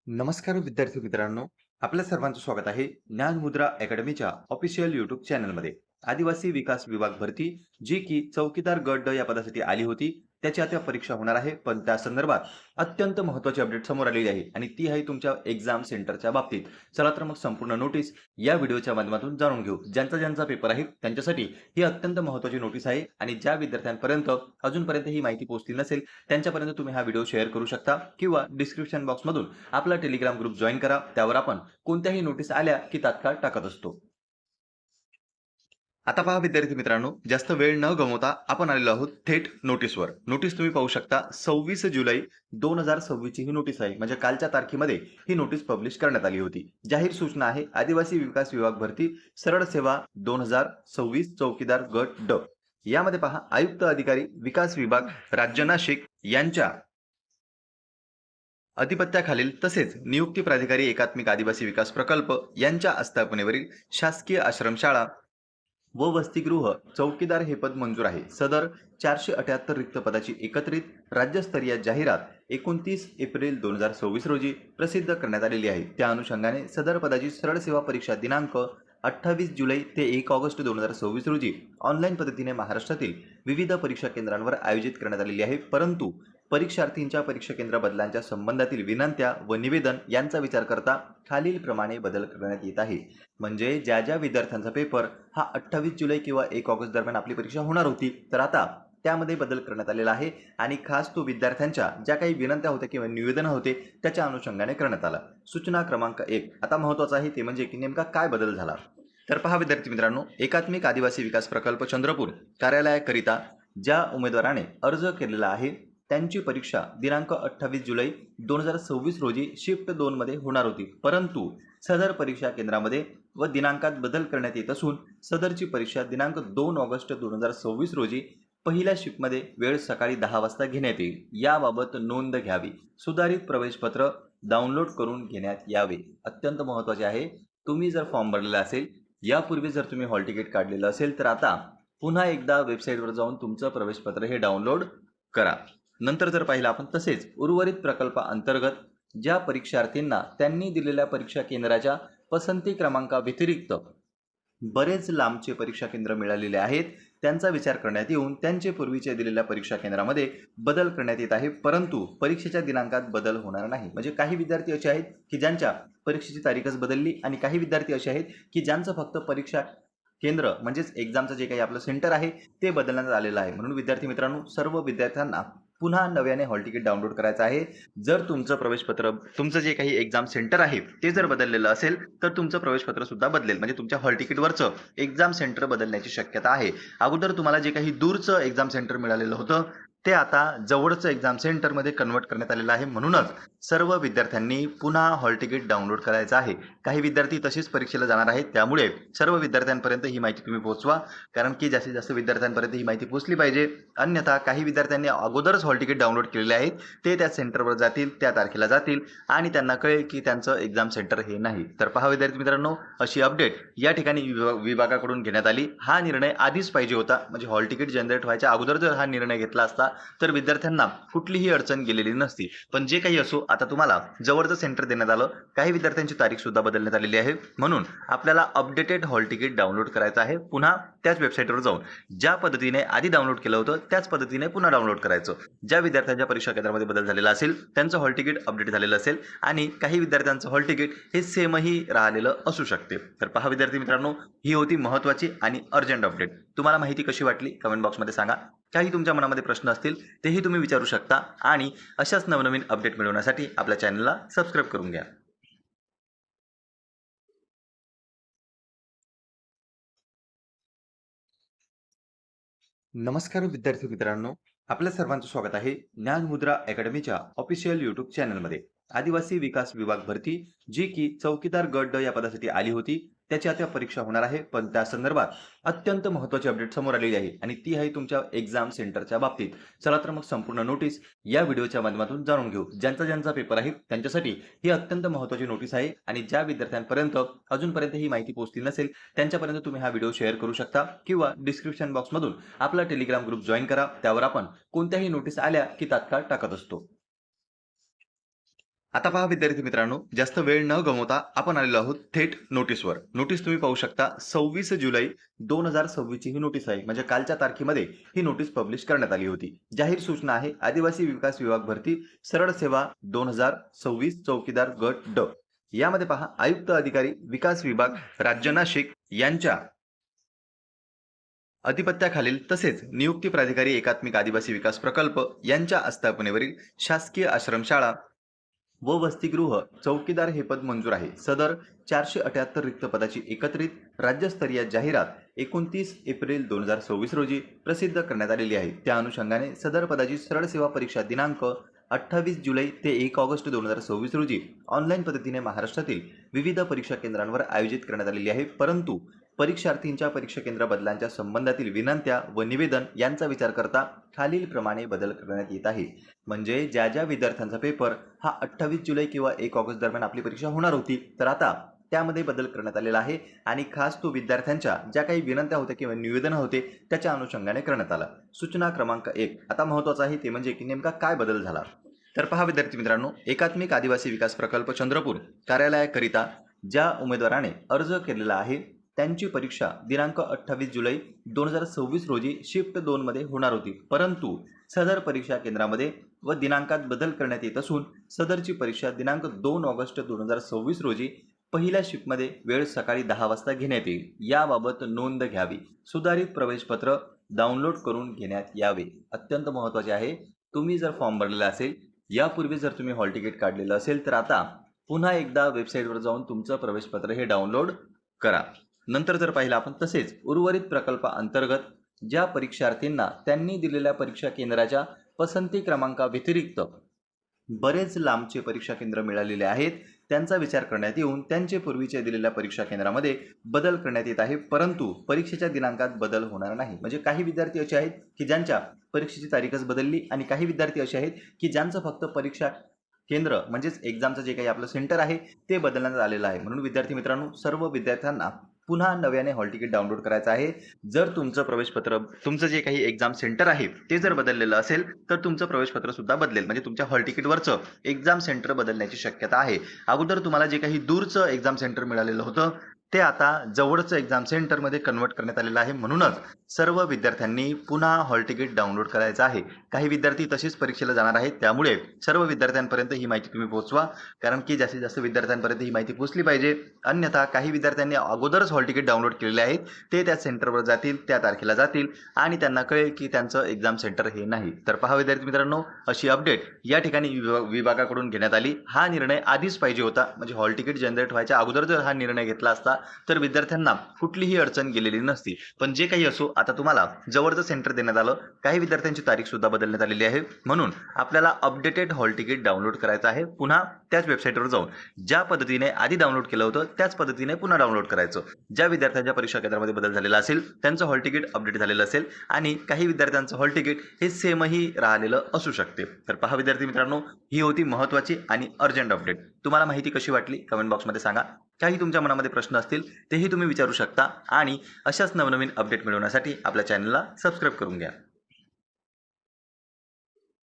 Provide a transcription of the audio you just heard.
नमस्कार विद्यार्थी मित्रांनो, आपल्या सर्वांचं स्वागत आहे ज्ञान मुद्रा अकॅडमीच्या ऑफिशियल यूट्यूब चॅनलमध्ये. आदिवासी विकास विभाग भरती जी की चौकीदार गट ड या पदासाठी आली होती, त्याची आता परीक्षा होणार आहे. पण त्या संदर्भात अत्यंत महत्त्वाची अपडेट समोर आलेली आहे आणि ती आहे तुमच्या एक्झाम सेंटरच्या बाबतीत. चला तर मग संपूर्ण नोटीस या व्हिडिओच्या माध्यमातून जाणून घेऊ. ज्यांचा पेपर आहे त्यांच्यासाठी ही अत्यंत महत्त्वाची नोटीस आहे आणि ज्या विद्यार्थ्यांपर्यंत अजूनपर्यंत ही माहिती पोहोचली नसेल त्यांच्यापर्यंत तुम्ही हा व्हिडिओ शेअर करू शकता किंवा डिस्क्रिप्शन बॉक्समधून आपला टेलिग्राम ग्रुप जॉइन करा. त्यावर आपण कोणत्याही नोटीस आल्या की तात्काळ टाकत असतो. आता पहा विद्यार्थी मित्रांनो, जास्त वेळ न गमावता आपण आलेलो आहोत थेट नोटीसवर. नोटीस तुम्ही पाहू शकता 26 जुलै 2026 ची ही नोटीस आहे. म्हणजे कालच्या तारखेमध्ये ही नोटीस पब्लिश करण्यात आली होती. जाहीर सूचना आहे आदिवासी विकास विभाग भरती सरळ सेवा 2026 चौकीदार गट ड. यामध्ये पहा आयुक्त अधिकारी विकास विभाग राज्य नाशिक यांच्या अधिपत्याखालील तसेच नियुक्ती प्राधिकारी एकात्मिक आदिवासी विकास प्रकल्प यांच्या आस्थापनेवरील शासकीय आश्रमशाळा व वसतिगृह चौकीदार हे पद मंजूर आहे. सदर 478 रिक्त पदाची एकत्रित राज्यस्तरीय जाहिरात 29 एप्रिल 2026 रोजी प्रसिद्ध करण्यात आलेली आहे. त्या अनुषंगाने सदर पदाची सरळ सेवा परीक्षा दिनांक 28 जुलै ते 1 ऑगस्ट 2026 रोजी ऑनलाईन पद्धतीने महाराष्ट्रातील विविध परीक्षा केंद्रांवर आयोजित करण्यात आलेली आहे. परंतु परीक्षार्थींच्या परीक्षा केंद्र बदलांच्या संबंधातील विनंत्या व निवेदन यांचा विचार करता खालीलप्रमाणे बदल करण्यात येत आहे. म्हणजे ज्या विद्यार्थ्यांचा पेपर हा 28 जुलै किंवा 1 ऑगस्ट दरम्यान आपली परीक्षा होणार होती, तर आता त्यामध्ये बदल करण्यात आलेला आहे आणि खास तो विद्यार्थ्यांच्या ज्या काही विनंत्या होत्या किंवा निवेदन होते त्याच्या अनुषंगाने करण्यात आला. सूचना क्रमांक 1 आता महत्त्वाचं आहे ते म्हणजे की नेमका काय बदल झाला. तर पहा विद्यार्थी मित्रांनो, एकात्मिक आदिवासी विकास प्रकल्प चंद्रपूर कार्यालयाकरिता ज्या उमेदवाराने अर्ज केलेला आहे त्यांची परीक्षा दिनांक 28 जुलै 2026 रोजी शिफ्ट 2 मध्ये होणार होती. परंतु सदर परीक्षा केंद्रामध्ये व दिनांकात बदल करण्यात येत असून सदरची परीक्षा दिनांक 2 ऑगस्ट 2026 रोजी पहिल्या शिफ्टमध्ये वेळ सकाळी 10 वाजता घेण्यात येईल. याबाबत नोंद घ्यावी. सुधारित प्रवेशपत्र डाउनलोड करून घेण्यात यावे. अत्यंत महत्त्वाचे आहे. तुम्ही जर फॉर्म भरलेला असेल, यापूर्वी जर तुम्ही हॉल तिकीट काढलेलं असेल, तर आता पुन्हा एकदा वेबसाईटवर जाऊन तुमचं प्रवेशपत्र हे डाउनलोड करा. नंतर जर पाहिलं आपण तसेच उर्वरित प्रकल्पाअंतर्गत ज्या परीक्षार्थींना त्यांनी दिलेल्या परीक्षा केंद्राच्या पसंती क्रमांकाव्यतिरिक्त बरेच लांबचे परीक्षा केंद्र मिळालेले आहेत, त्यांचा विचार करण्यात येऊन त्यांचे पूर्वीचे दिलेल्या परीक्षा केंद्रामध्ये बदल करण्यात येत आहे. परंतु परीक्षेच्या दिनांकात बदल होणार नाही. म्हणजे काही विद्यार्थी असे आहेत की ज्यांच्या परीक्षेची तारीखच बदलली आणि काही विद्यार्थी असे आहेत की ज्यांचं फक्त परीक्षा केंद्र म्हणजेच एक्झामचं जे काही आपलं सेंटर आहे ते बदलण्यात आलेलं आहे. म्हणून विद्यार्थी मित्रांनो, सर्व विद्यार्थ्यांना पुन्हा नव्याने हॉल तिकीट डाउनलोड करायचं आहे. जर तुमचं प्रवेशपत्र तुमचं जे काही एक्झाम सेंटर आहे ते जर बदललेलं असेल तर तुमचं प्रवेशपत्र सुद्धा बदलेल. म्हणजे तुमच्या हॉल तिकीटवरचं एक्झाम सेंटर बदलण्याची शक्यता आहे. अगोदर तुम्हाला जे काही दूरचं एक्झाम सेंटर मिळालेलं होतं ते आता जवळचं एक्झाम सेंटरमध्ये कन्वर्ट करण्यात आलेलं आहे. म्हणूनच सर्व विद्यार्थ्यांनी पुन्हा हॉल तिकीट डाउनलोड करायचं आहे. काही विद्यार्थी तसेच परीक्षेला जाणार आहेत, त्यामुळे सर्व विद्यार्थ्यांपर्यंत ही माहिती तुम्ही पोहोचवा, कारण की जास्तीत जास्त विद्यार्थ्यांपर्यंत ही माहिती पोहोचली पाहिजे. अन्यथा काही विद्यार्थ्यांनी अगोदरच हॉल तिकीट डाउनलोड केलेले आहेत, ते त्या सेंटरवर जातील, त्या तारखेला जातील आणि त्यांना कळेल की त्यांचं एक्झाम सेंटर हे नाही. तर पहा विद्यार्थी मित्रांनो, अशी अपडेट या ठिकाणी विभागाकडून घेण्यात आली. हा निर्णय आधीच पाहिजे होता. म्हणजे हॉल तिकीट जनरेट व्हायच्या अगोदर जर हा निर्णय घेतला असता तर विद्यार्थ्यांना कुठलीही अडचण गेलेली नसती. पण जे काही असो, आता तुम्हाला जवळचं सेंटर देण्यात आलं. काही विद्यार्थ्यांची तारीख सुद्धा बदलण्यात आलेली आहे. म्हणून आपल्याला अपडेटेड हॉल तिकीट डाउनलोड करायचं आहे. पुन्हा त्याच वेबसाईटवर जाऊन ज्या पद्धतीने आधी डाउनलोड केलं होतं त्याच पद्धतीने पुन्हा डाउनलोड करायचं. ज्या विद्यार्थ्यांच्या परीक्षा केंद्रामध्ये बदल झालेला असेल त्यांचं हॉल तिकीट अपडेट झालेलं असेल आणि काही विद्यार्थ्यांचं हॉल तिकीट हे सेमही राहिलेलं असू शकते. तर पहा विद्यार्थी मित्रांनो, ही होती महत्त्वाची आणि अर्जंट अपडेट. तुम्हाला माहिती कशी वाटली कमेंट बॉक्समध्ये सांगा. काही तुमच्या मनामध्ये प्रश्न असतील तेही तुम्ही विचारू शकता आणि अशाच नवनवीन अपडेट मिळवण्यासाठी आपल्या चॅनलला सबस्क्राईब करून घ्या. नमस्कार विद्यार्थी मित्रांनो, आपल्या सर्वांचं स्वागत आहे ज्ञान मुद्रा अकॅडमीच्या ऑफिशियल यूट्यूब चॅनलमध्ये. आदिवासी विकास विभाग भरती जी की चौकीदार गट ड या पदासाठी आली होती, त्याची आता परीक्षा होणार आहे. पण त्या संदर्भात अत्यंत महत्त्वाची अपडेट समोर आलेली आहे आणि ती आहे तुमच्या एक्झाम सेंटरच्या बाबतीत. चला तर मग संपूर्ण नोटीस या व्हिडिओच्या माध्यमातून जाणून घेऊ. ज्यांचा पेपर आहे त्यांच्यासाठी ही अत्यंत महत्त्वाची नोटीस आहे आणि ज्या विद्यार्थ्यांपर्यंत अजूनपर्यंत ही माहिती पोहोचली नसेल त्यांच्यापर्यंत तुम्ही हा व्हिडिओ शेअर करू शकता किंवा डिस्क्रिप्शन बॉक्समधून आपला टेलिग्राम ग्रुप जॉइन करा. त्यावर आपण कोणत्याही नोटीस आल्या की तात्काळ टाकत असतो. आता पहा विद्यार्थी मित्रांनो, जास्त वेळ न गमावता आपण आलेलो आहोत थेट नोटीसवर. नोटीस तुम्ही पाहू शकता 26 जुलै 2026 ची ही नोटीस आहे. म्हणजे कालच्या तारखेमध्ये ही नोटीस पब्लिश करण्यात आली होती. जाहीर सूचना आहे आदिवासी विकास विभाग भरती सरळ सेवा 2026 चौकीदार गट ड. यामध्ये पहा आयुक्त अधिकारी विकास विभाग राज्य नाशिक यांच्या अधिपत्याखालील तसेच नियुक्ती प्राधिकारी एकात्मिक आदिवासी विकास प्रकल्प यांच्या आस्थापनेवरील शासकीय आश्रमशाळा व वसतिगृह चौकीदार हे पद मंजूर आहे. सदर 478 रिक्त पदाची एकत्रित राज्यस्तरीय जाहिरात 29 एप्रिल 2026 रोजी प्रसिद्ध करण्यात आलेली आहे. त्या अनुषंगाने सदर पदाची सरळ सेवा परीक्षा दिनांक 28 जुलै ते 1 ऑगस्ट 2026 रोजी ऑनलाईन पद्धतीने महाराष्ट्रातील विविध परीक्षा केंद्रांवर आयोजित करण्यात आलेली आहे. परंतु परीक्षार्थींच्या परीक्षा केंद्र बदलांच्या संबंधातील विनंत्या व निवेदन यांचा विचार करता खालीलप्रमाणे बदल करण्यात येत आहे. म्हणजे ज्या ज्या विद्यार्थ्यांचा पेपर हा 28 जुलै किंवा 1 ऑगस्ट दरम्यान आपली परीक्षा होणार होती, तर आता त्यामध्ये बदल करण्यात आलेला आहे आणि खास तो विद्यार्थ्यांच्या ज्या काही विनंत्या होत्या किंवा निवेदन होते त्याच्या अनुषंगाने करण्यात आला. सूचना क्रमांक 1 आता महत्त्वाचं आहे ते म्हणजे की नेमका काय बदल झाला. तर पहा विद्यार्थी मित्रांनो, एकात्मिक आदिवासी विकास प्रकल्प चंद्रपूर कार्यालयाकरिता ज्या उमेदवाराने अर्ज केलेला आहे त्यांची परीक्षा दिनांक 28 जुलै 2026 रोजी शिफ्ट 2 मध्ये होणार होती. परंतु सदर परीक्षा केंद्रामध्ये व दिनांकात बदल करण्यात येत असून सदरची परीक्षा दिनांक 2 ऑगस्ट 2026 रोजी पहिल्या शिफ्टमध्ये वेळ सकाळी 10 वाजता घेण्यात येईल. याबाबत नोंद घ्यावी. सुधारित प्रवेशपत्र डाउनलोड करून घेण्यात यावे. अत्यंत महत्त्वाचे आहे. तुम्ही जर फॉर्म भरलेला असेल, यापूर्वी जर तुम्ही हॉल तिकीट काढलेलं असेल, तर आता पुन्हा एकदा वेबसाईटवर जाऊन तुमचं प्रवेशपत्र हे डाउनलोड करा. नंतर जर पाहिलं आपण, तसेच उर्वरित प्रकल्पाअंतर्गत ज्या परीक्षार्थींना त्यांनी दिलेल्या परीक्षा केंद्राच्या पसंती क्रमांकाव्यतिरिक्त बरेच लांबचे परीक्षा केंद्र मिळालेले आहेत, त्यांचा विचार करण्यात येऊन त्यांचे पूर्वीचे दिलेल्या परीक्षा केंद्रामध्ये बदल करण्यात येत आहे. परंतु परीक्षेच्या दिनांकात बदल होणार नाही. म्हणजे काही विद्यार्थी असे आहेत की ज्यांच्या परीक्षेची तारीखच बदलली आणि काही विद्यार्थी असे आहेत की ज्यांचं फक्त परीक्षा केंद्र म्हणजेच एक्झामचं जे काही आपलं सेंटर आहे ते बदलण्यात आलेलं आहे. म्हणून विद्यार्थी मित्रांनो, सर्व विद्यार्थ्यांना पुन्हा नव्याने हॉल तिकीट डाउनलोड करायचं आहे. जर तुमचं प्रवेशपत्र, तुमचं जे काही एक्झाम सेंटर आहे ते जर बदललेलं असेल तर तुमचं प्रवेशपत्र सुद्धा बदलेल. म्हणजे तुमच्या हॉल तिकीटवरचं एक्झाम सेंटर बदलण्याची शक्यता आहे. अगोदर तुम्हाला जे काही दूरचं एक्झाम सेंटर मिळालेलं होतं ते आता जवळचं एक्झाम सेंटरमध्ये कन्वर्ट करण्यात आलेलं आहे. म्हणूनच सर्व विद्यार्थ्यांनी पुन्हा हॉल तिकीट डाउनलोड करायचं आहे. काही विद्यार्थी तसेच परीक्षेला जाणार आहेत, त्यामुळे सर्व विद्यार्थ्यांपर्यंत ही माहिती तुम्ही पोहोचवा, कारण की जास्तीत जास्त विद्यार्थ्यांपर्यंत ही माहिती पोहोचली पाहिजे. अन्यथा काही विद्यार्थ्यांनी अगोदरच हॉल तिकीट डाउनलोड केलेले आहेत, ते त्या सेंटरवर जातील, त्या तारखेला जातील आणि त्यांना कळेल की त्यांचं एक्झाम सेंटर हे नाही. तर पहा विद्यार्थी मित्रांनो, अशी अपडेट या ठिकाणी विभागाकडून घेण्यात आली. हा निर्णय आधीच पाहिजे होता. म्हणजे हॉल तिकीट जनरेट व्हायच्या अगोदर जर हा निर्णय घेतला असता तर विद्यार्थ्यांना कुठलीही अडचण गेलेली नसती. पण जे काही असो, आता तुम्हाला जवळचं सेंटर देण्यात आलं. काही विद्यार्थ्यांची तारीख सुद्धा बदलण्यात आलेली आहे. म्हणून आपल्याला अपडेटेड हॉल तिकीट डाउनलोड करायचं आहे. पुन्हा त्याच वेबसाईटवर जाऊन ज्या पद्धतीने आधी डाउनलोड केलं होतं त्याच पद्धतीने पुन्हा डाउनलोड करायचं. ज्या विद्यार्थ्यांच्या परीक्षा केंद्रामध्ये बदल झालेला असेल त्यांचं हॉल तिकीट अपडेट झालेलं असेल आणि काही विद्यार्थ्यांचं हॉल तिकीट हे सेमही राहिलेलं असू शकते. तर पहा विद्यार्थी मित्रांनो, ही होती महत्त्वाची आणि अर्जंट अपडेट. तुम्हाला माहिती कशी वाटली कमेंट बॉक्समध्ये सांगा. काही तुमच्या मनामध्ये प्रश्न असतील तेही तुम्ही विचारू शकता आणि अशाच नवनवीन अपडेट मिळवण्यासाठी आपल्या चॅनलला सबस्क्राईब करून घ्या.